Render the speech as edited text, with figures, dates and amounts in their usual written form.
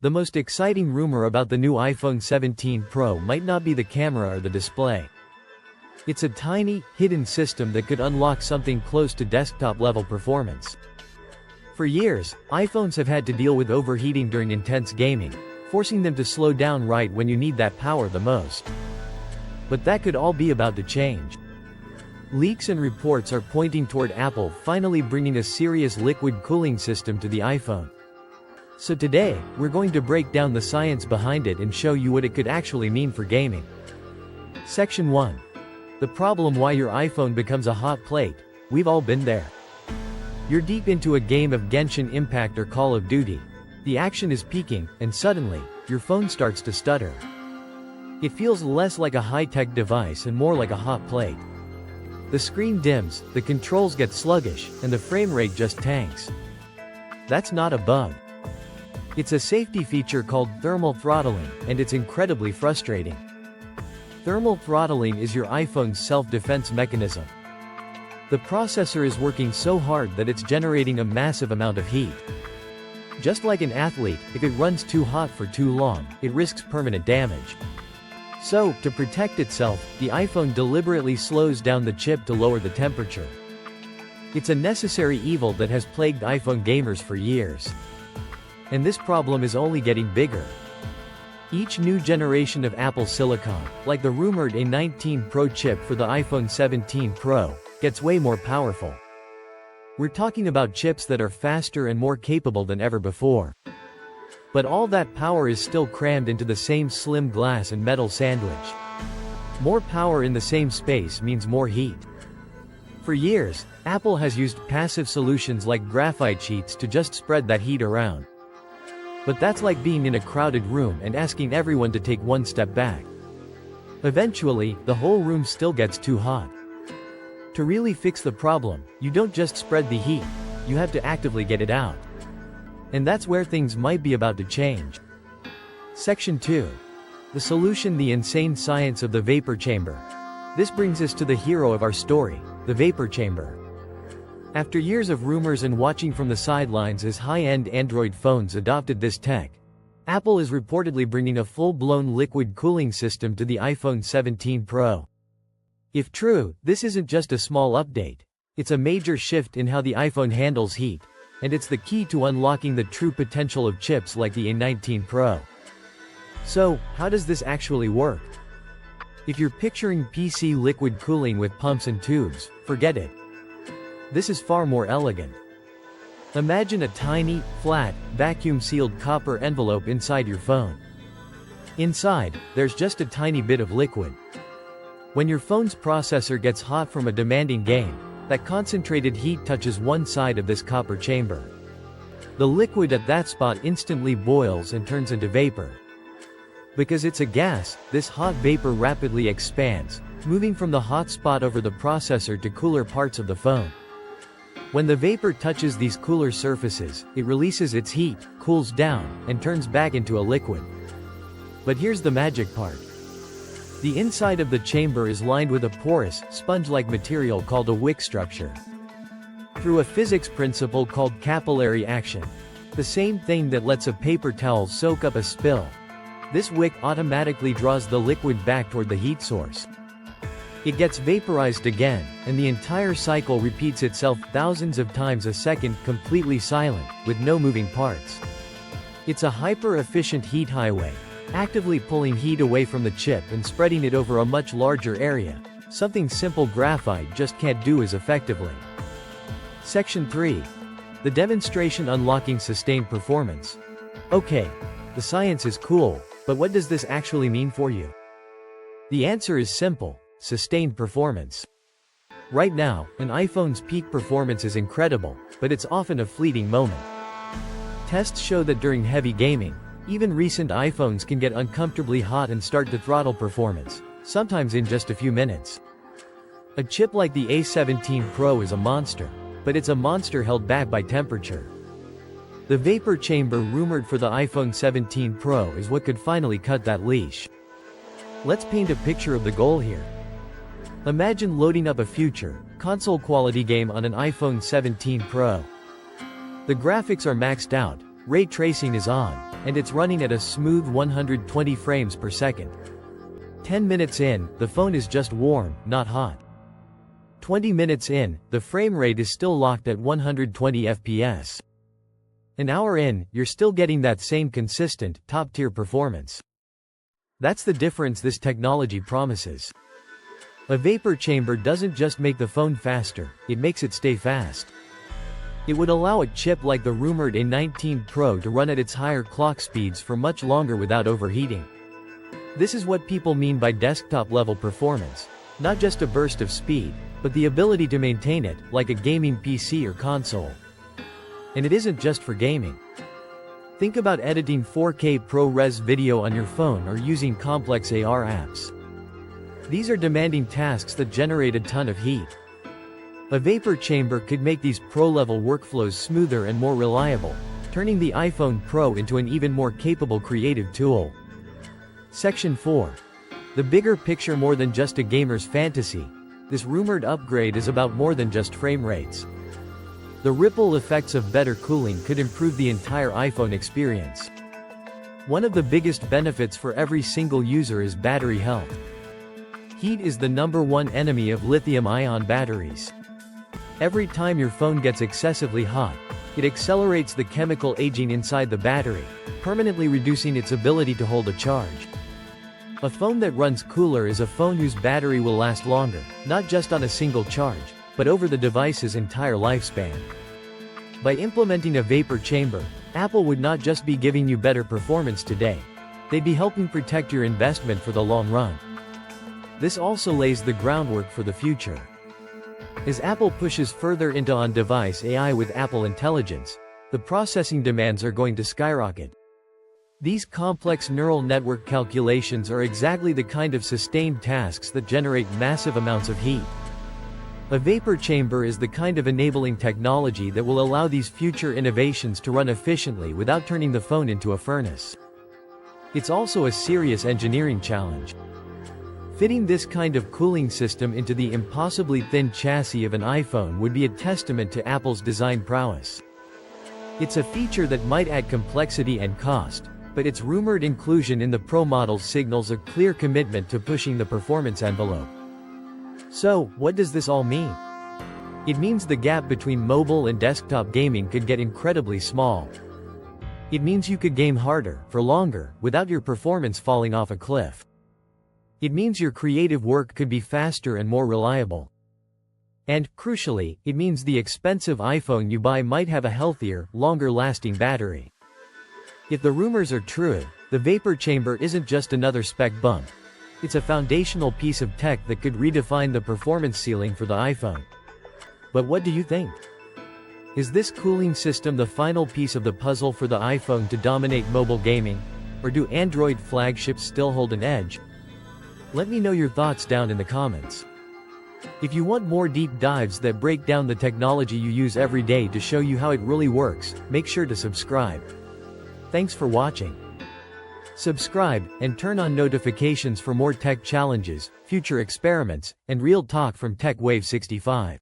The most exciting rumor about the new iPhone 17 Pro might not be the camera or the display. It's a tiny, hidden system that could unlock something close to desktop-level performance. For years, iPhones have had to deal with overheating during intense gaming, forcing them to slow down right when you need that power the most. But that could all be about to change. Leaks and reports are pointing toward Apple finally bringing a serious liquid cooling system to the iPhone. So today, we're going to break down the science behind it and show you what it could actually mean for gaming. Section 1. The problem why your iPhone becomes a hot plate. We've all been there. You're deep into a game of Genshin Impact or Call of Duty. The action is peaking, and suddenly, your phone starts to stutter. It feels less like a high-tech device and more like a hot plate. The screen dims, the controls get sluggish, and the frame rate just tanks. That's not a bug. It's a safety feature called thermal throttling, and it's incredibly frustrating. Thermal throttling is your iPhone's self-defense mechanism. The processor is working so hard that it's generating a massive amount of heat. Just like an athlete, if it runs too hot for too long, it risks permanent damage. So, to protect itself, the iPhone deliberately slows down the chip to lower the temperature. It's a necessary evil that has plagued iPhone gamers for years. And this problem is only getting bigger. Each new generation of Apple silicon, like the rumored A19 Pro chip for the iPhone 17 Pro, gets way more powerful. We're talking about chips that are faster and more capable than ever before. But all that power is still crammed into the same slim glass and metal sandwich. More power in the same space means more heat. For years, Apple has used passive solutions like graphite sheets to just spread that heat around. But that's like being in a crowded room and asking everyone to take one step back. Eventually, the whole room still gets too hot. To really fix the problem, you don't just spread the heat, you have to actively get it out. And that's where things might be about to change. Section 2. The solution: the insane science of the vapor chamber. This brings us to the hero of our story, the vapor chamber. After years of rumors and watching from the sidelines as high-end Android phones adopted this tech, Apple is reportedly bringing a full-blown liquid cooling system to the iPhone 17 Pro. If true, this isn't just a small update. It's a major shift in how the iPhone handles heat, and it's the key to unlocking the true potential of chips like the A19 Pro. So, how does this actually work? If you're picturing PC liquid cooling with pumps and tubes, forget it. This is far more elegant. Imagine a tiny, flat, vacuum-sealed copper envelope inside your phone. Inside, there's just a tiny bit of liquid. When your phone's processor gets hot from a demanding game, that concentrated heat touches one side of this copper chamber. The liquid at that spot instantly boils and turns into vapor. Because it's a gas, this hot vapor rapidly expands, moving from the hot spot over the processor to cooler parts of the phone. When the vapor touches these cooler surfaces, it releases its heat, cools down, and turns back into a liquid. But here's the magic part. The inside of the chamber is lined with a porous, sponge-like material called a wick structure. Through a physics principle called capillary action, the same thing that lets a paper towel soak up a spill, this wick automatically draws the liquid back toward the heat source. It gets vaporized again, and the entire cycle repeats itself thousands of times a second, completely silent, with no moving parts. It's a hyper-efficient heat highway, actively pulling heat away from the chip and spreading it over a much larger area, something simple graphite just can't do as effectively. Section 3. The demonstration: unlocking sustained performance. Okay, the science is cool, but what does this actually mean for you? The answer is simple: sustained performance. Right now, an iPhone's peak performance is incredible, but it's often a fleeting moment. Tests show that during heavy gaming, even recent iPhones can get uncomfortably hot and start to throttle performance, sometimes in just a few minutes. A chip like the A17 Pro is a monster, but it's a monster held back by temperature. The vapor chamber rumored for the iPhone 17 Pro is what could finally cut that leash. Let's paint a picture of the goal here. Imagine loading up a future, console-quality game on an iPhone 17 Pro. The graphics are maxed out, Ray tracing is on, and it's running at a smooth 120 frames per second. 10 minutes in, the phone is just warm, not hot. 20 minutes in, the frame rate is still locked at 120 FPS. An hour in, you're still getting that same consistent, top-tier performance. That's the difference this technology promises. A vapor chamber doesn't just make the phone faster, it makes it stay fast. It would allow a chip like the rumored A19 Pro to run at its higher clock speeds for much longer without overheating. This is what people mean by desktop-level performance. Not just a burst of speed, but the ability to maintain it, like a gaming PC or console. And it isn't just for gaming. Think about editing 4K ProRes video on your phone or using complex AR apps. These are demanding tasks that generate a ton of heat. A vapor chamber could make these pro-level workflows smoother and more reliable, turning the iPhone Pro into an even more capable creative tool. Section 4. The bigger picture. More than just a gamer's fantasy, this rumored upgrade is about more than just frame rates. The ripple effects of better cooling could improve the entire iPhone experience. One of the biggest benefits for every single user is battery health. Heat is the #1 enemy of lithium-ion batteries. Every time your phone gets excessively hot, it accelerates the chemical aging inside the battery, permanently reducing its ability to hold a charge. A phone that runs cooler is a phone whose battery will last longer, not just on a single charge, but over the device's entire lifespan. By implementing a vapor chamber, Apple would not just be giving you better performance today, they'd be helping protect your investment for the long run. This also lays the groundwork for the future. As Apple pushes further into on-device AI with Apple Intelligence, the processing demands are going to skyrocket. These complex neural network calculations are exactly the kind of sustained tasks that generate massive amounts of heat. A vapor chamber is the kind of enabling technology that will allow these future innovations to run efficiently without turning the phone into a furnace. It's also a serious engineering challenge. Fitting this kind of cooling system into the impossibly thin chassis of an iPhone would be a testament to Apple's design prowess. It's a feature that might add complexity and cost, but its rumored inclusion in the Pro models signals a clear commitment to pushing the performance envelope. So, what does this all mean? It means the gap between mobile and desktop gaming could get incredibly small. It means you could game harder, for longer, without your performance falling off a cliff. It means your creative work could be faster and more reliable. And, crucially, it means the expensive iPhone you buy might have a healthier, longer-lasting battery. If the rumors are true, the vapor chamber isn't just another spec bump. It's a foundational piece of tech that could redefine the performance ceiling for the iPhone. But what do you think? Is this cooling system the final piece of the puzzle for the iPhone to dominate mobile gaming? Or do Android flagships still hold an edge? Let me know your thoughts down in the comments. If you want more deep dives that break down the technology you use every day to show you how it really works, make sure to subscribe. Thanks for watching. Subscribe, and turn on notifications for more tech challenges, future experiments, and real talk from TechWave 65.